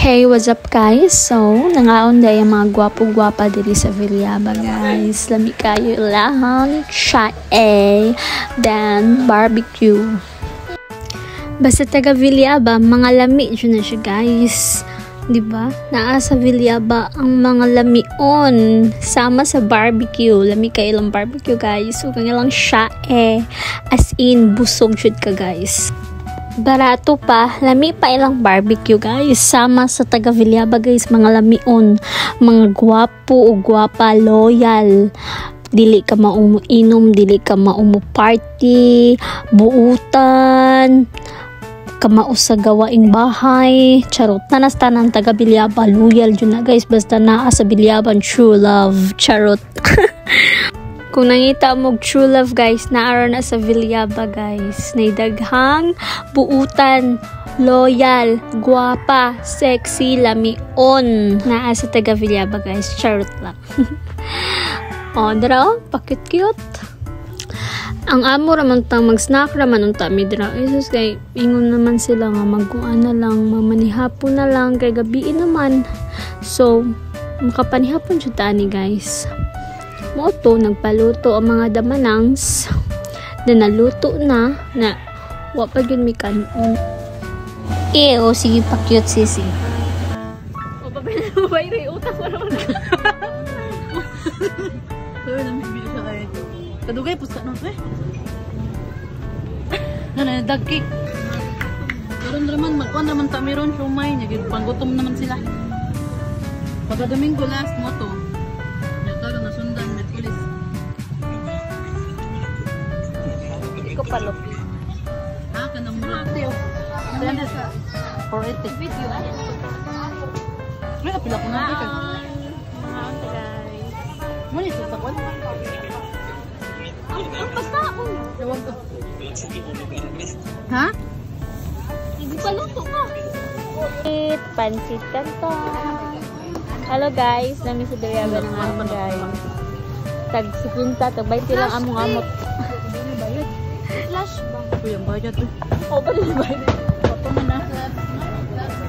Hey, what's up guys? So, nangaon day ang mga gwapo-gwapa diri sa Villaba guys. Lami kayo ilahang chae, then barbecue. Basta taga Villaba, mga lami dyan na siya guys. Diba? Naa sa Villaba ang mga lamion sama sa barbecue. Lami kayo ilang barbecue guys. So, kang ilang chae. As in, busog jud ka guys. Barato pa, lami pa ilang barbecue guys, sama sa taga Villaba guys, mga lamion, mga gwapo o gwapa, loyal, dili ka mauminom, dili ka party, buutan, kamao sa gawaing bahay, charot, nanas tanan taga Villaba, loyal dyan na guys, basta naa sa Villaba, true love, charot. Kung nangita mo true love guys, naara na sa Villaba guys. Naidaghang buutan, loyal, guwapa, sexy, lamion. Naa sa taga Villaba guys. Charot lang. O, dara o, pakit-cute. Ang amo raman tang mag-snack raman unta mi dira. Jesus kay ingon naman sila nga magkuan na lang, mamanihapon na lang kay gabi naman. So, makapanihapon jud tani guys. Moto, nagpaluto ang mga damanangs na naluto na wapag yun may kanon. O sige pa cute sisi. O babay rin utang mo naman. Pero namibili siya kayo ito. Kadugay pusta no nanadagki. Karon naman magkuhan naman tamiron shumay niya panggutom naman sila. Pagka Domingo last mo to. Karon nasundan med pulis. Iko palok. Kanang mura. Dala sa 480 video. May apila ko na ka. Guys. Mo ni sa kwan. Ang basta ako. Ewan ko. Ha? Hindi pa luto ka. Pansit kantong. Hello guys, nami sa Villaba ng amon guys. Tag 50, tag 20 lang among amot. Hindi bayad. Flash ba? Uy, ang bayad to. O, ba din bayad? Opo mo na.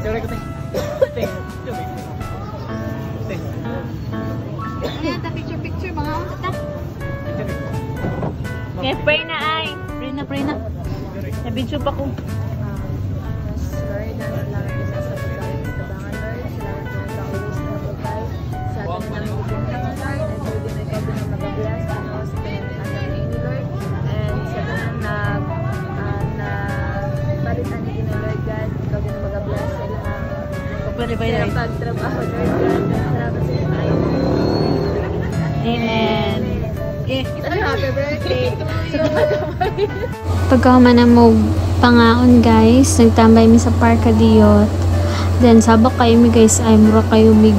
Sorry ko tayo. Ayan, ta picture mga amot ta. Yes, pray na ay. Pray na. Nabidyo pa ko. Amen. Happy birthday to you. Pagkaman na mo pangaon guys, nagtambay mi sa parka diyot. Then sabak kayo mi guys, ay mura kayo mig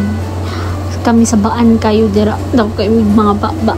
kami sa baan kayo dira. Daw kayo mig mga baba.